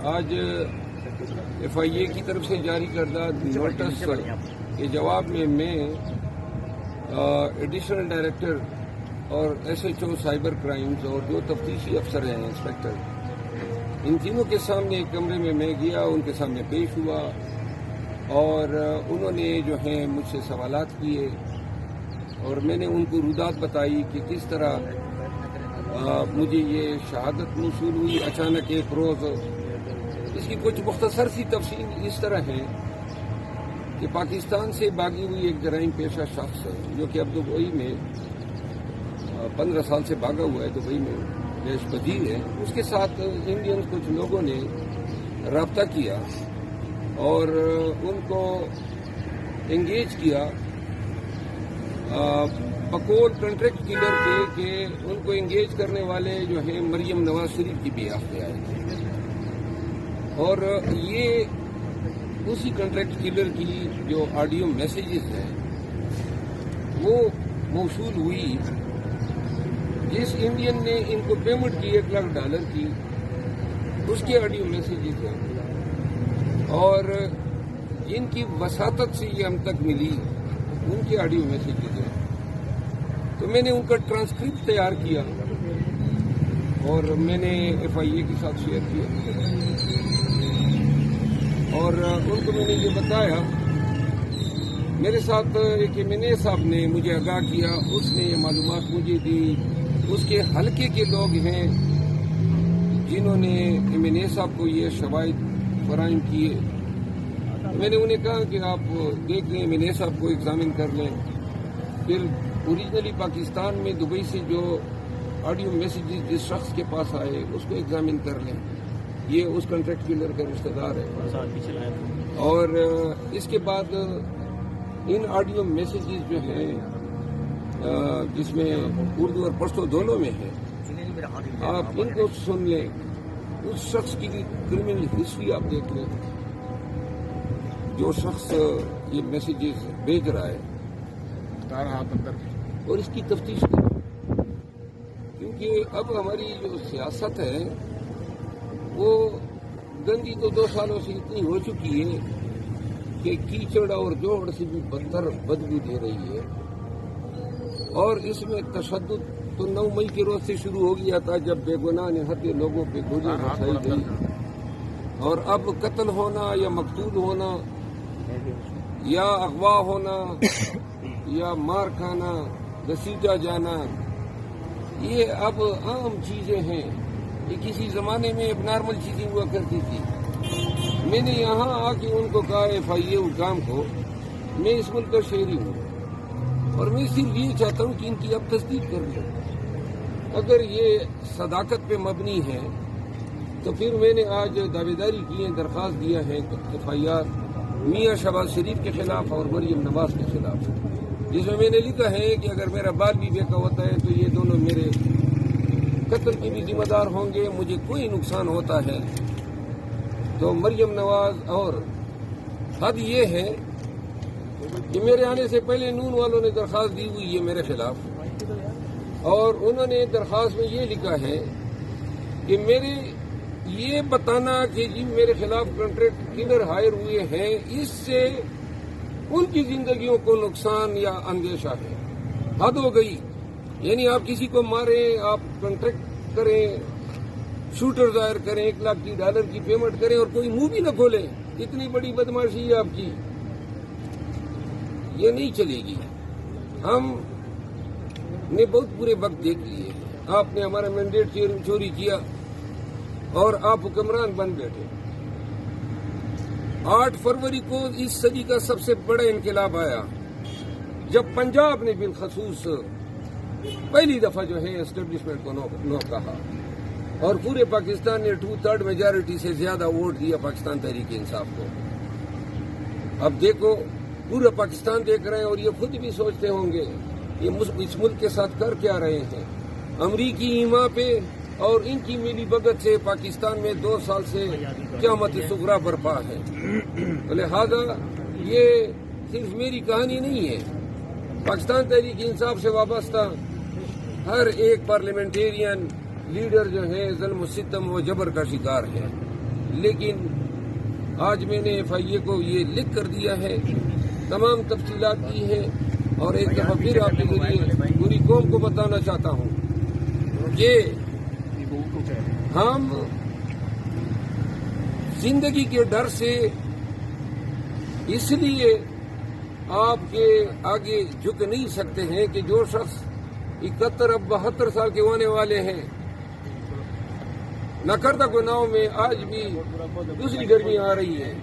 آج ایف آئی اے کی طرف سے جاری کردہ نوٹس کے جواب میں ایڈیشنل ڈائریکٹر اور S H O cyber crimes اور جو تفتیشی افسر ہیں انسپیکٹر، ان تینوں کے سامنے ایک کمرے میں گیا، ان کے سامنے پیش ہوا اور انہوں نے جو ہیں مجھ سے سوالات کیے اور میں نے ان کو رودات بتائی کہ کس طرح مجھے یہ شہادت موصول ہوئی اچانک ایک روز۔ اس کی کچھ مختصر سی تفصیل اس طرح ہے کہ پاکستان سے بھاگی ہوئی ایک جرائم پیشہ شخص جو کہ اب دبئی میں 15 سال سے بھاگا ہوا ہے، دبئی میں دیش بدیر ہے، اس کے ساتھ انڈین کچھ لوگوں نے رابطہ کیا اور ان کو انگیج کیا بقول کنٹریکٹ کلر کے کہ ان کو انگیج کرنے والے جو ہیں مریم نواز شریف کی بیاف پہ آئے تھے اور یہ اسی کنٹریکٹ کلر کی جو آڈیو میسیجز ہیں وہ موصول ہوئی جس انڈین نے ان کو پیمنٹ کی $1 لاکھ کی، اس کے آڈیو میسیجز ہیں اور جن کی وساطت سے یہ ہم تک ملی ان کے آڈیو میسیجز ہیں۔ تو میں نے ان کا ٹرانسکرپٹ تیار کیا اور میں نے ایف آئی اے کے ساتھ شیئر کیا اور ان کو میں نے یہ بتایا۔ میرے ساتھ ایک ایم این اے صاحب نے مجھے آگاہ کیا، اس نے یہ معلومات مجھے دی، اس کے حلقے کے لوگ ہیں جنہوں نے ایم این اے صاحب کو یہ شواہد فراہم کیے۔ میں نے انہیں کہا کہ آپ دیکھ لیں، ایم این اے صاحب کو ایگزامن کر لیں، پھر اوریجنلی پاکستان میں دبئی سے جو آڈیو میسیجز جس شخص کے پاس آئے اس کو ایگزامن کر لیں، یہ اس کنٹریکٹ کلر کا رشتہ دار ہے۔ اور اس کے بعد ان آڈیو میسیجز جو ہیں جس میں اردو اور پشتو دونوں میں ہے، آپ ان کو سن لیں، اس شخص کی کرمنل ہسٹری آپ دیکھ لیں، جو شخص یہ میسیجز بھیج رہا ہے اور اس کی تفتیش کریں، کیونکہ اب ہماری جو سیاست ہے وہ گندی تو 2 سالوں سے اتنی ہو چکی ہے کہ کیچڑ اور جوڑ سے بھی بدتر بدبو دے رہی ہے، اور اس میں تشدد تو 9 مئی کے روز سے شروع ہو گیا تھا جب بے گناہ نہتے لوگوں پہ گولیاں برسائی گئی، اور اب قتل ہونا یا مقتول ہونا یا اغوا ہونا یا مار کھانا، گھسیٹا جانا، یہ اب عام چیزیں ہیں۔ یہ کسی زمانے میں اب نارمل چیزیں ہوا کرتی تھی۔ میں نے یہاں آ کے ان کو کہا ایف آئی اے حکام کو، میں اس ملک کا شہری ہوں اور میں صرف یہ چاہتا ہوں کہ ان کی اب تصدیق کر لیں۔ اگر یہ صداقت پہ مبنی ہے تو پھر میں نے آج دعویداری کی ہے، درخواست دیا ہے ایف آئی آر میاں شہباز شریف کے خلاف اور مریم نواز کے خلاف، جس میں نے لکھا ہے کہ اگر میرا بال بھی بیکا ہوتا ہے تو یہ دونوں میرے قتل کے بھی ذمہ دار ہوں گے، مجھے کوئی نقصان ہوتا ہے تو مریم نواز۔ اور حد یہ ہے کہ میرے آنے سے پہلے نون والوں نے درخواست دی ہوئی ہے میرے خلاف، اور انہوں نے درخواست میں یہ لکھا ہے کہ میرے یہ بتانا کہ جن میرے خلاف کنٹریکٹ کلر ہائر ہوئے ہیں اس سے ان کی زندگیوں کو نقصان یا اندیشہ ہے۔ حد ہو گئی، یعنی آپ کسی کو ماریں، آپ کنٹریکٹ کریں، شوٹر ظاہر کریں، $1 لاکھ کی پیمنٹ کریں اور کوئی منہ بھی نہ کھولیں، اتنی بڑی بدماشی ہے آپ کی، یہ نہیں چلے گی۔ ہم نے بہت برے وقت دیکھ لیے، آپ نے ہمارا مینڈیٹ چوری کیا اور آپ حکمران بن بیٹھے۔ 8 فروری کو اس صدی کا سب سے بڑا انقلاب آیا جب پنجاب نے بالخصوص پہلی دفعہ جو ہے اسٹیبلشمنٹ کو نو کہا اور پورے پاکستان نے 2/3 میجارٹی سے زیادہ ووٹ دیا پاکستان تحریک انصاف کو۔ اب دیکھو پورا پاکستان دیکھ رہے ہیں اور یہ خود بھی سوچتے ہوں گے یہ اس ملک کے ساتھ کر کیا رہے ہیں۔ امریکی ایما پہ اور ان کی ملی بھگت سے پاکستان میں 2 سال سے قیامت صغریٰ برپا ہے۔ لہذا یہ صرف میری کہانی نہیں ہے، پاکستان تحریک انصاف سے وابستہ ہر ایک پارلیمنٹیرین لیڈر جو ہے ظلم و ستم و جبر کا شکار ہے۔ لیکن آج میں نے FIA کو یہ لکھ کر دیا ہے، تمام تفصیلات دی ہے، اور ایک دفعہ پھر آپ کے ذریعے پوری قوم کو بتانا چاہتا ہوں کہ ہم زندگی کے ڈر سے اس لیے آپ کے آگے جھک نہیں سکتے ہیں کہ جو شخص 71 اب 72 سال کے ہونے والے ہیں، نکردہ گناہوں میں آج بھی دوسری گرمی آ رہی ہے،